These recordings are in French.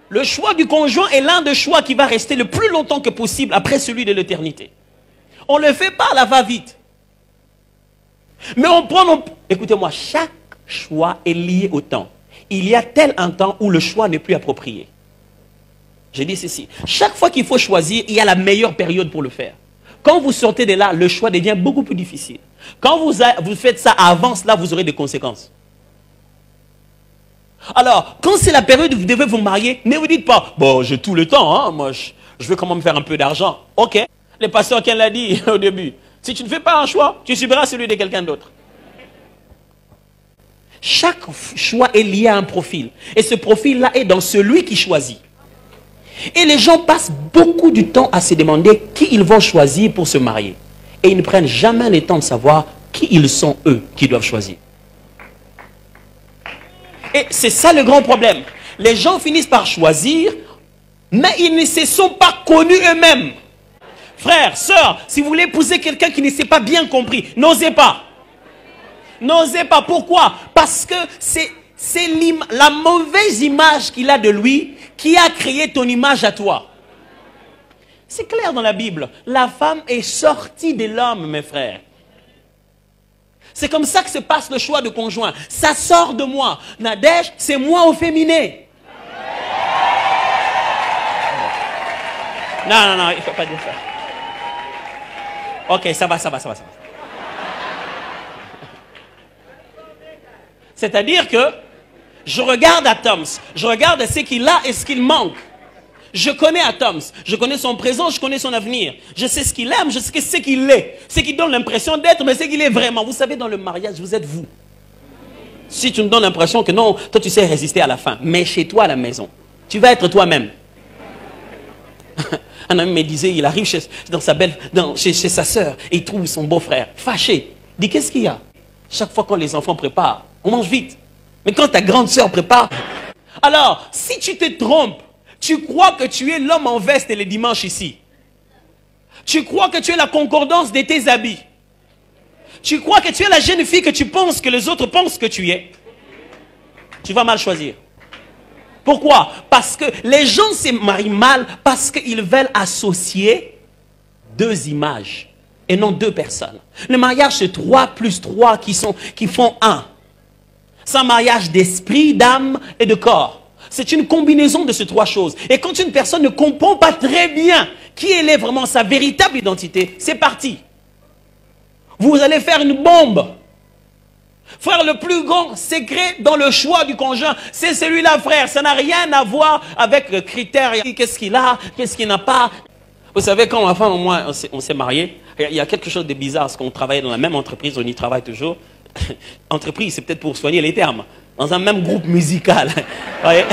Le choix du conjoint est l'un des choix qui va rester le plus longtemps que possible après celui de l'éternité. On ne le fait pas à la va-vite. Mais on prend... Écoutez-moi, chaque choix est lié au temps. Il y a tel un temps où le choix n'est plus approprié. J'ai dit ceci. Chaque fois qu'il faut choisir, il y a la meilleure période pour le faire. Quand vous sortez de là, le choix devient beaucoup plus difficile. Quand vous faites ça avant cela, vous aurez des conséquences. Alors, quand c'est la période où vous devez vous marier, ne vous dites pas, bon, j'ai tout le temps, hein, moi, je veux quand même faire un peu d'argent. Ok. Le pasteur qui l'a dit au début, si tu ne fais pas un choix, tu subiras celui de quelqu'un d'autre. Chaque choix est lié à un profil. Et ce profil-là est dans celui qui choisit. Et les gens passent beaucoup de temps à se demander qui ils vont choisir pour se marier. Et ils ne prennent jamais le temps de savoir qui ils sont eux qui doivent choisir. Et c'est ça le grand problème. Les gens finissent par choisir, mais ils ne se sont pas connus eux-mêmes. Frères, sœurs, si vous voulez épouser quelqu'un qui ne s'est pas bien compris, n'osez pas. N'osez pas. Pourquoi? Parce que c'est la mauvaise image qu'il a de lui qui a créé ton image à toi. C'est clair dans la Bible. La femme est sortie de l'homme, mes frères. C'est comme ça que se passe le choix de conjoint. Ça sort de moi. Nadège, c'est moi au féminin. Non, non, non, il ne faut pas dire ça. Ok, ça va. C'est-à-dire que je regarde à Toms, je regarde ce qu'il a et ce qu'il manque. Je connais à Toms, je connais son présent, je connais son avenir. Je sais ce qu'il aime, je sais ce qu'il est. Ce qui donne l'impression d'être, mais ce qu'il est vraiment. Vous savez, dans le mariage, vous êtes vous. Si tu me donnes l'impression que non, toi tu sais résister à la fin, mais chez toi à la maison, tu vas être toi-même. Un ami me disait, il arrive chez sa sœur et il trouve son beau-frère fâché. Il dit, qu'est-ce qu'il y a? Chaque fois quand les enfants préparent, on mange vite. Mais quand ta grande sœur prépare... Alors, si tu te trompes, tu crois que tu es l'homme en veste le dimanche ici. Tu crois que tu es la concordance de tes habits. Tu crois que tu es la jeune fille que tu penses que les autres pensent que tu es. Tu vas mal choisir. Pourquoi? Parce que les gens se marient mal parce qu'ils veulent associer deux images et non deux personnes. Le mariage, c'est 3 plus 3 qui font un. C'est un mariage d'esprit, d'âme et de corps. C'est une combinaison de ces 3 choses. Et quand une personne ne comprend pas très bien qui elle est vraiment, sa véritable identité, c'est parti. Vous allez faire une bombe. Frère, le plus grand secret dans le choix du conjoint, c'est celui-là, frère. Ça n'a rien à voir avec le critère. Qu'est-ce qu'il a, qu'est-ce qu'il n'a pas. Vous savez, quand ma femme et moi, on s'est mariés, il y a quelque chose de bizarre, parce qu'on travaillait dans la même entreprise, on y travaille toujours. Entreprise, c'est peut-être pour soigner les termes. Dans un même groupe musical. Voyez.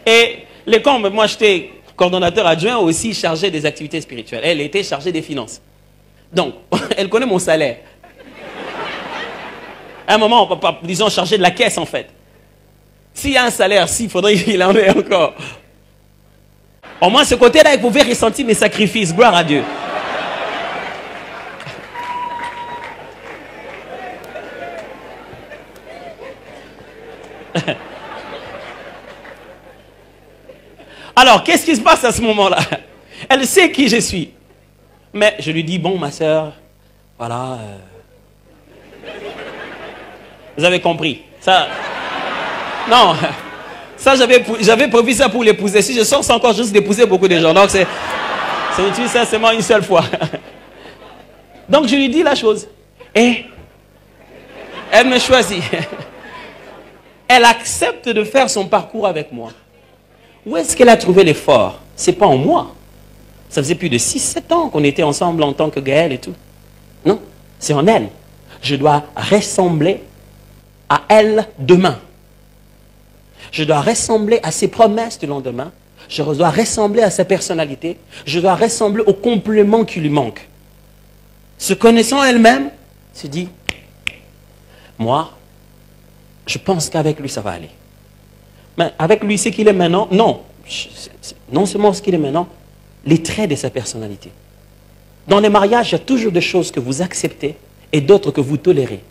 Et les comptes, moi j'étais coordonnateur adjoint aussi chargé des activités spirituelles. Elle était chargée des finances. Donc, elle connaît mon salaire. À un moment, on peut pas, disons, chargé de la caisse en fait. S'il y a un salaire, il faudrait qu'il en ait encore. Au moins, ce côté-là, il pouvait ressentir mes sacrifices. Gloire à Dieu. Alors, qu'est-ce qui se passe à ce moment-là? Elle sait qui je suis. Mais je lui dis, bon, ma soeur, voilà. Vous avez compris. Ça, non, ça, j'avais prévu ça pour l'épouser. Si je sors, c'est encore juste d'épouser beaucoup de gens. Donc, c'est utilisé ça seulement une seule fois. Donc, je lui dis la chose. Et elle me choisit. Elle accepte de faire son parcours avec moi. Où est-ce qu'elle a trouvé l'effort? Ce n'est pas en moi. Ça faisait plus de 6-7 ans qu'on était ensemble en tant que Gaël et tout. Non, c'est en elle. Je dois ressembler à elle demain. Je dois ressembler à ses promesses du lendemain. Je dois ressembler à sa personnalité. Je dois ressembler au complément qui lui manque. Se connaissant elle-même, se dit, moi, je pense qu'avec lui, ça va aller. Mais avec lui, ce qu'il est maintenant, non. Non seulement ce qu'il est maintenant, les traits de sa personnalité. Dans les mariages, il y a toujours des choses que vous acceptez et d'autres que vous tolérez.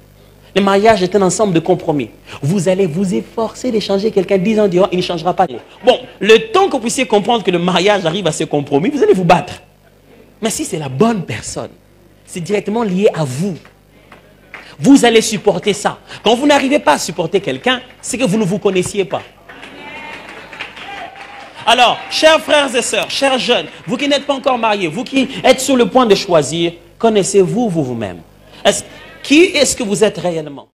Le mariage est un ensemble de compromis. Vous allez vous efforcer d'échanger quelqu'un 10 ans durant, il ne changera pas. Bon, le temps que vous puissiez comprendre que le mariage arrive à ce compromis, vous allez vous battre. Mais si c'est la bonne personne, c'est directement lié à vous. Vous allez supporter ça. Quand vous n'arrivez pas à supporter quelqu'un, c'est que vous ne vous connaissiez pas. Alors, chers frères et sœurs, chers jeunes, vous qui n'êtes pas encore mariés, vous qui êtes sur le point de choisir, connaissez-vous vous-même? Qui est-ce que vous êtes réellement?